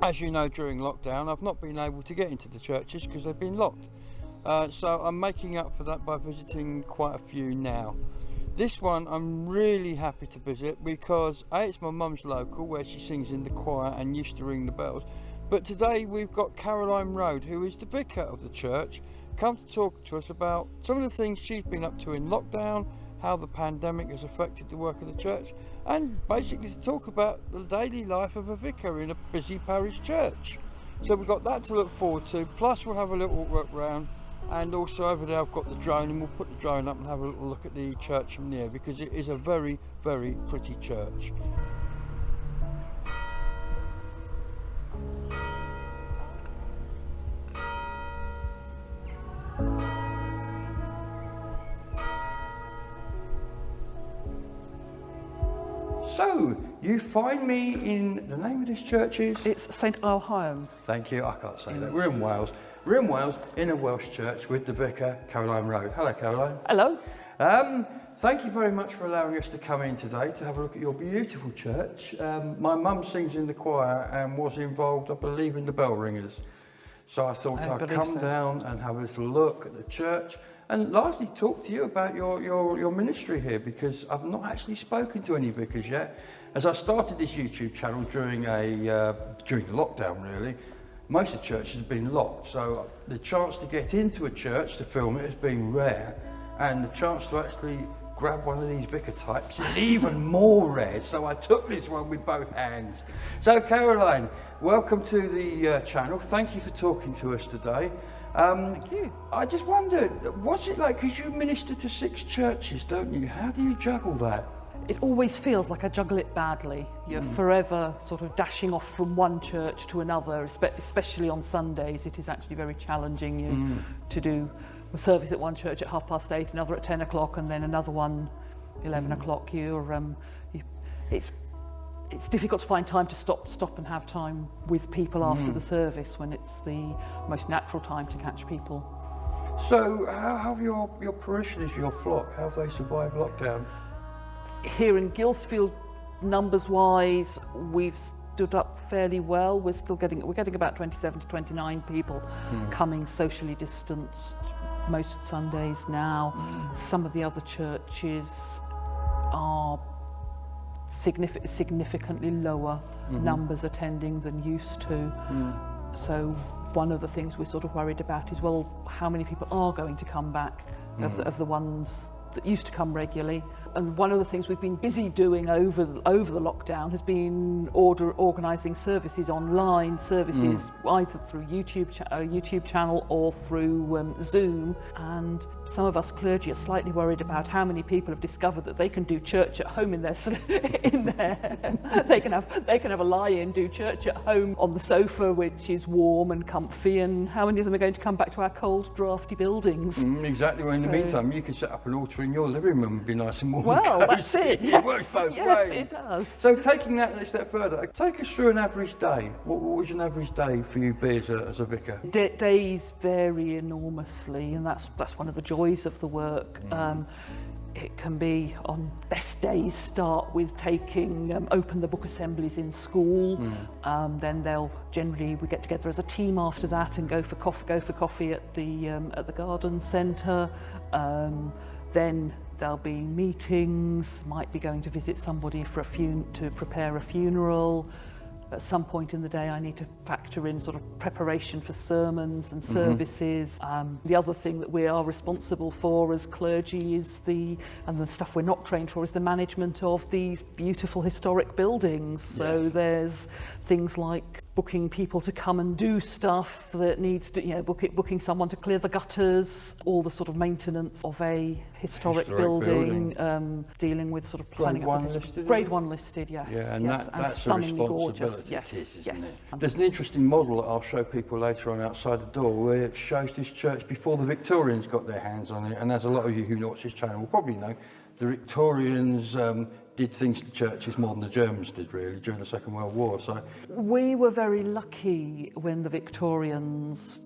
As you know, during lockdown, I've not been able to get into the churches because they've been locked. So I'm making up for that by visiting quite a few now. This one I'm really happy to visit because A, it's my mum's local where she sings in the choir and used to ring the bells. But today we've got Caroline Road, who is the vicar of the church, come to talk to us about some of the things she's been up to in lockdown, how the pandemic has affected the work of the church, and basically to talk about the daily life of a vicar in a busy parish church. So we've got that to look forward to, plus we'll have a little walk round, and also over there I've got the drone, and we'll put the drone up and have a little look at the church from there because it is a very, very pretty church. So, you find me in, the name of this church is? It's St Alhaim. Thank you, I can't say that. We're in Wales. We're in Wales, in a Welsh church with the vicar, Caroline Road. Hello, Caroline. Hello. Thank you very much for allowing us to come in today to have a look at your beautiful church. My mum sings in the choir and was involved, I believe, in the bell ringers. So I thought I'd come down and have a little look at the church and largely talk to you about your ministry here, because I've not actually spoken to any vicars yet. As I started this YouTube channel during the lockdown, really, most of the churches have been locked, so the chance to get into a church to film it has been rare, and the chance to actually grab one of these vicar types is even more rare, so I took this one with both hands. So Caroline, welcome to the channel. Thank you for talking to us today. Thank you. I just wondered, what's it like, because you minister to 6 churches, don't you? How do you juggle that? It always feels like I juggle it badly. You're forever sort of dashing off from one church to another, especially on Sundays. It is actually very challenging to do a service at one church at 8:30, another at 10 o'clock, and then another one 11 o'clock. It's difficult to find time to stop and have time with people after the service, when it's the most natural time to catch people. So how have your parishioners, your flock, how have they survived lockdown? Here in Guilsfield, numbers-wise, we've stood up fairly well. We're getting about 27 to 29 people coming socially distanced most Sundays now. Some of the other churches are significantly lower numbers attending than used to. So one of the things we're sort of worried about is, well, how many people are going to come back of the ones that used to come regularly. And one of the things we've been busy doing over the lockdown has been organising services online, services either through YouTube channel or through Zoom. And some of us clergy are slightly worried about how many people have discovered that they can do church at home they can have a lie-in, do church at home on the sofa, which is warm and comfy, and how many of them are going to come back to our cold, drafty buildings? Exactly. Well, in the meantime, you can set up an altar in your living room and be nice and warm. Well, that's it. It works both ways. It does. So taking that a step further, take us through an average day. What was an average day for you be as a vicar? Days vary enormously, and that's one of the joys of the work. It can be, on best days, start with taking open the book assemblies in school. Then we get together as a team after that and go for coffee at the garden centre. Then there'll be meetings, might be going to visit somebody to prepare a funeral. At some point in the day, I need to factor in sort of preparation for sermons and services. The other thing that we are responsible for as clergy is the stuff we're not trained for is the management of these beautiful historic buildings. So there's things like booking people to come and do stuff that needs to, booking someone to clear the gutters, all the sort of maintenance of a historic building. Dealing with sort of planning. Grade 1 listed, yes. Yeah, and yes, that's stunningly a gorgeous. responsibility. Yes, it is, isn't it? There's an interesting model that I'll show people later on outside the door, where it shows this church before the Victorians got their hands on it. And as a lot of you who watch this channel will probably know, the Victorians did things to churches more than the Germans did, really, during the Second World War. So we were very lucky when the Victorians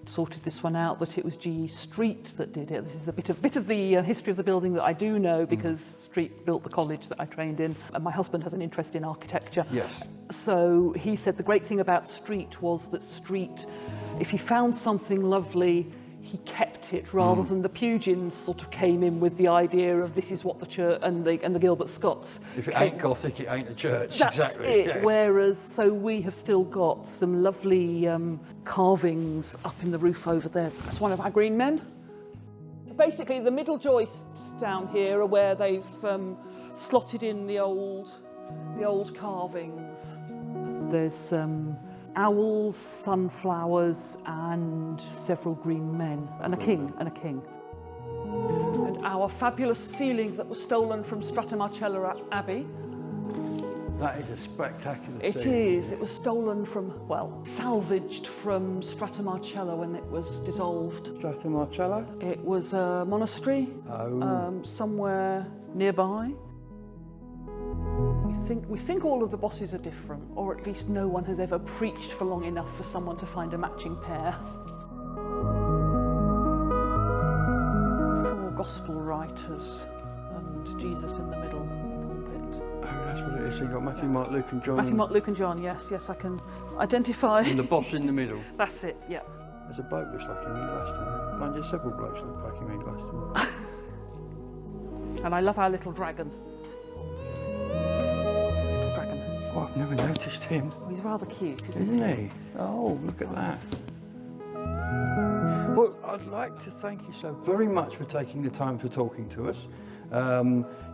sorted this one out that it was G.E. Street that did it. This is a bit of the history of the building that I do know, because Street built the college that I trained in, and my husband has an interest in architecture. Yes. So he said the great thing about Street was that Street, if he found something lovely, he kept it, rather than the Pugins sort of came in with the idea of this is what the church and the Gilbert Scotts. If it ain't Gothic, it ain't the church. That's exactly. it. Yes. Whereas, so we have still got some lovely carvings up in the roof over there. That's one of our green men. Basically, the middle joists down here are where they've slotted in the old carvings. There's owls, sunflowers, and several green men, and a king, And our fabulous ceiling that was stolen from Stratamarcella Abbey. That is a spectacular It scene. is. It was stolen from, well, salvaged from Stratamarcella when it was dissolved. Stratamarcella? It was a monastery somewhere nearby. We think all of the bosses are different, or at least no one has ever preached for long enough for someone to find a matching pair. 4 gospel writers and Jesus in the middle of the pulpit. Oh, that's what it is. So you've got Matthew, Mark, Luke and John. Matthew, Mark, Luke and John, yes, I can identify. And the boss in the middle. That's it, yeah. There's a bloke looks like him in Glastonbury. Mind you, several blokes look like him in Glastonbury. And I love our little dragon. Oh, I've never noticed him. Oh, he's rather cute, isn't he? Oh, look at that. Well, I'd like to thank you so very much for taking the time for talking to us.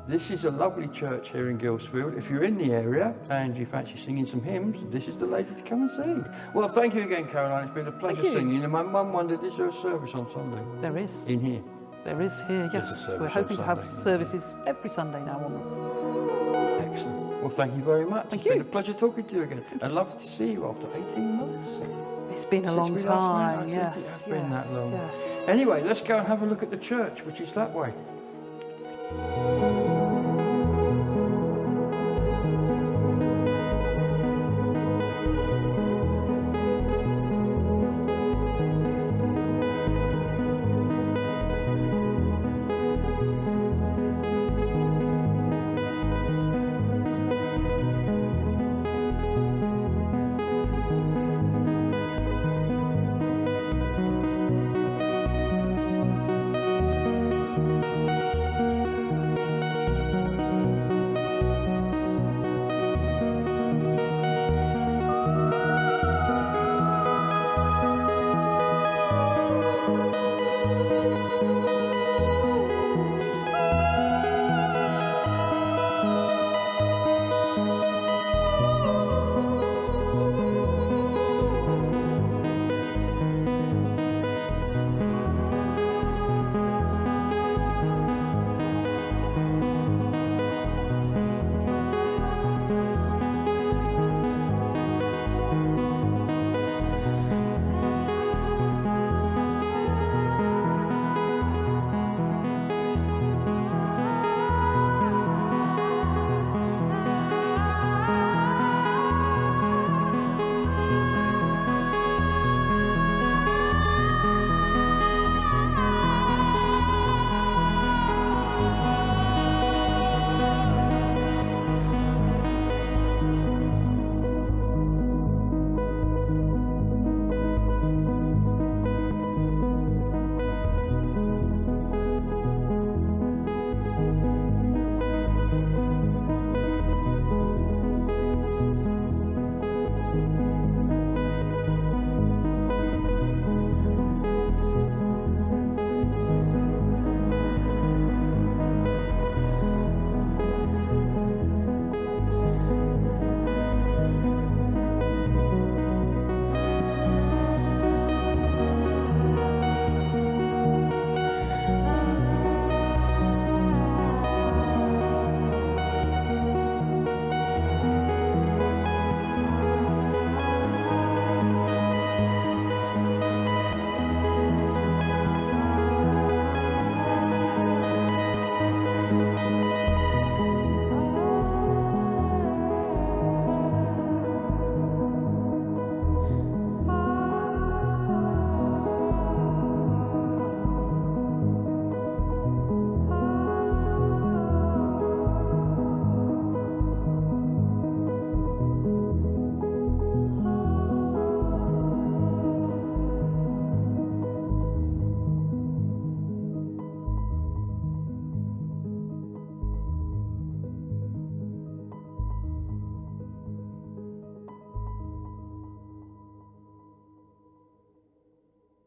This is a lovely church here in Guilsfield. If you're in the area and you fancy singing some hymns, this is the lady to come and sing. Well, thank you again, Caroline. It's been a pleasure singing. And my mum wondered, is there a service on Sunday? There is. In here? There is here, There's yes. a service We're hoping to on have Sunday. services every Sunday now on. Excellent. Well, thank you very much. Thank It's you. been a pleasure talking to you again. I'd love to see you after 18 months. It's been a Since long we last time, met. I yes. think it has been that long. Yes. Anyway, let's go and have a look at the church, which is that way.